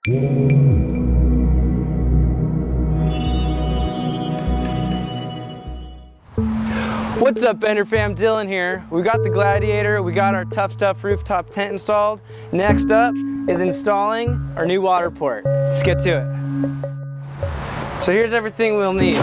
What's up, Bender fam? Dylan here. We got the Gladiator, we got our Tough Stuff rooftop tent installed. Next up is installing our new WaterPORT. Let's get to it. So here's everything we'll need.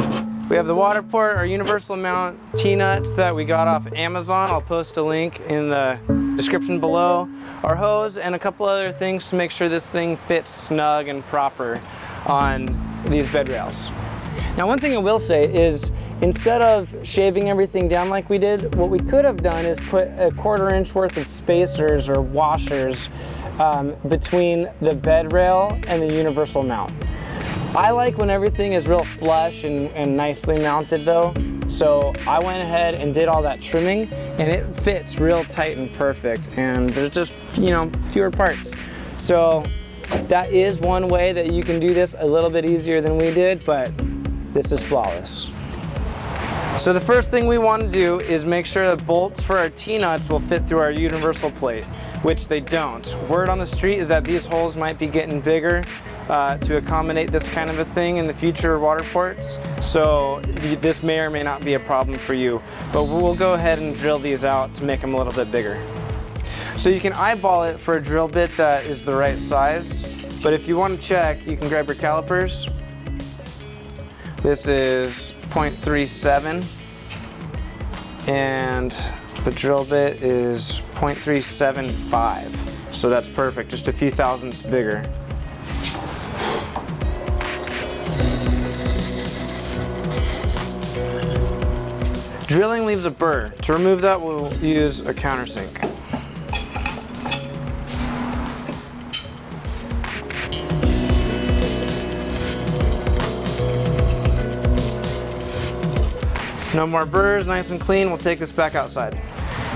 We have the WaterPORT, our universal mount T-nuts that we got off Amazon. I'll post a link in the description below. Our hose and a couple other things to make sure this thing fits snug and proper on these bed rails. Now, one thing I will say is, instead of shaving everything down like we did, what we could have done is put a 1/4 inch worth of spacers or washers between the bed rail and the universal mount. I like when everything is real flush and nicely mounted though, so I went ahead and did all that trimming, and it fits real tight and perfect, and there's just, you know, fewer parts. So that is one way that you can do this a little bit easier than we did, but this is flawless. So the first thing we want to do is make sure the bolts for our T-nuts will fit through our universal plate, which they don't. Word on the street is that these holes might be getting bigger to accommodate this kind of a thing in the future WaterPORTs. So this may or may not be a problem for you, but we'll go ahead and drill these out to make them a little bit bigger. So you can eyeball it for a drill bit that is the right size, but if you want to check, you can grab your calipers. This is 0.37 and the drill bit is 0.375, so that's perfect, just a few thousandths bigger. Drilling leaves a burr. To remove that, we'll use a countersink. No more burrs, nice and clean. We'll take this back outside.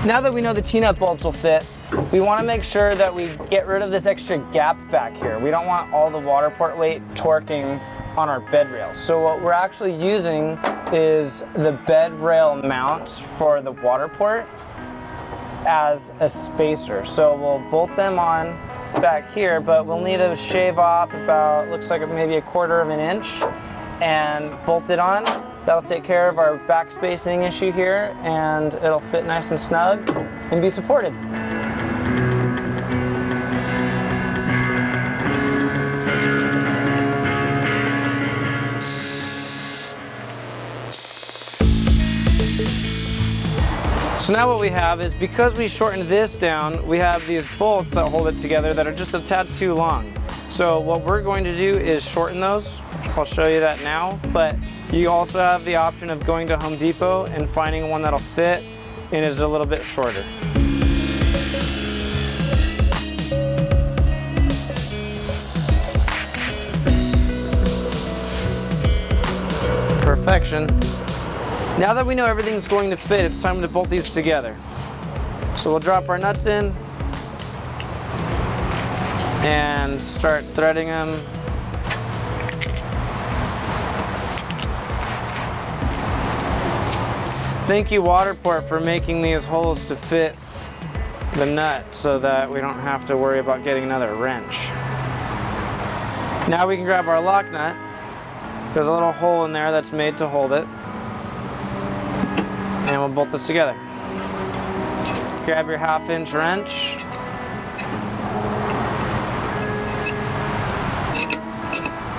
Now that we know the T-nut bolts will fit, we want to make sure that we get rid of this extra gap back here. We don't want all the WaterPORT weight torquing on our bed rails. So what we're actually using is the bed rail mount for the WaterPORT as a spacer. So we'll bolt them on back here, but we'll need to shave off about, looks like maybe a 1/4 inch and bolt it on. That'll take care of our back spacing issue here, and it'll fit nice and snug and be supported. So now what we have is, because we shortened this down, we have these bolts that hold it together that are just a tad too long. So what we're going to do is shorten those. I'll show you that now, but you also have the option of going to Home Depot and finding one that'll fit and is a little bit shorter. Perfection. Now that we know everything's going to fit, it's time to bolt these together. So we'll drop our nuts in and start threading them. Thank you, WaterPORT, for making these holes to fit the nut so that we don't have to worry about getting another wrench. Now we can grab our lock nut. There's a little hole in there that's made to hold it. And we'll bolt this together. Grab your 1/2 inch wrench.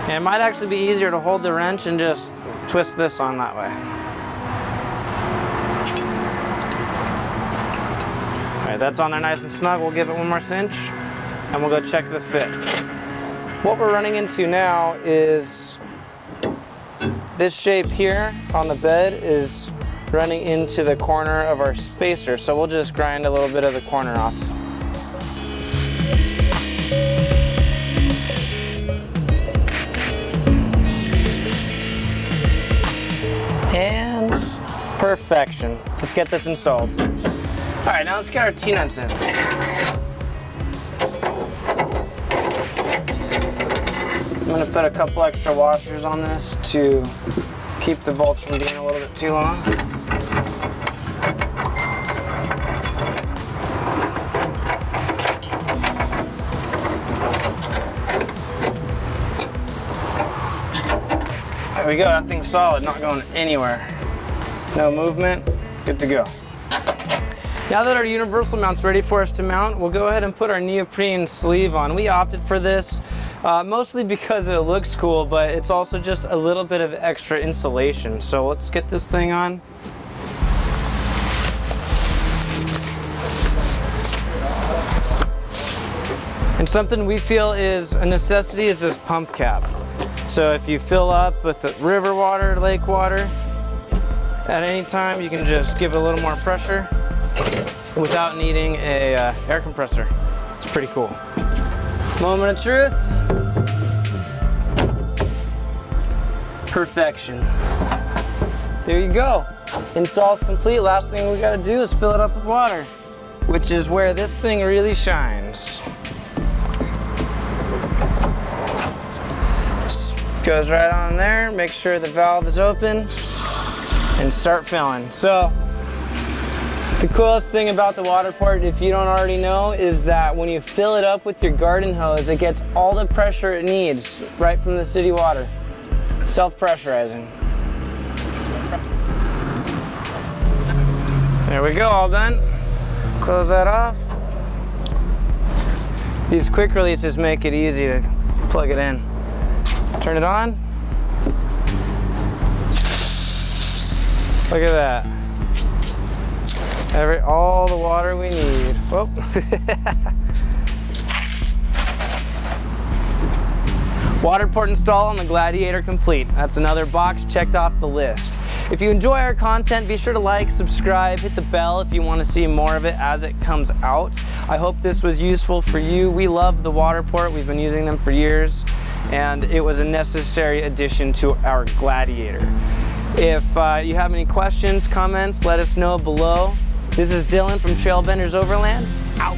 And it might actually be easier to hold the wrench and just twist this on that way. Alright, that's on there nice and snug. We'll give it one more cinch and we'll go check the fit. What we're running into now is this shape here on the bed is running into the corner of our spacer, so we'll just grind a little bit of the corner off. And perfection. Let's get this installed. All right, now let's get our T-nuts in. I'm gonna put a couple extra washers on this to keep the bolts from being a little bit too long. There we go, that thing's solid, not going anywhere. No movement, good to go. Now that our universal mount's ready for us to mount, we'll go ahead and put our neoprene sleeve on. We opted for this mostly because it looks cool, but it's also just a little bit of extra insulation. So let's get this thing on. And something we feel is a necessity is this pump cap. So if you fill up with the river water, lake water, at any time you can just give it a little more pressure without needing a air compressor. It's pretty cool. Moment of truth. Perfection. There you go. Install's complete. Last thing we gotta do is fill it up with water, which is where this thing really shines. Just goes right on there. Make sure the valve is open and start filling. So the coolest thing about the WaterPORT, if you don't already know, is that when you fill it up with your garden hose, it gets all the pressure it needs right from the city water. Self-pressurizing. There we go, all done. Close that off. These quick releases make it easy to plug it in. Turn it on. Look at that. All the water we need. Whoa. WaterPORT install on the Gladiator complete. That's another box checked off the list. If you enjoy our content, be sure to like, subscribe, hit the bell if you want to see more of it as it comes out. I hope this was useful for you. We love the WaterPORT. We've been using them for years, and it was a necessary addition to our Gladiator. If you have any questions, comments, let us know below. This is Dylan from Trailbenders Overland, out.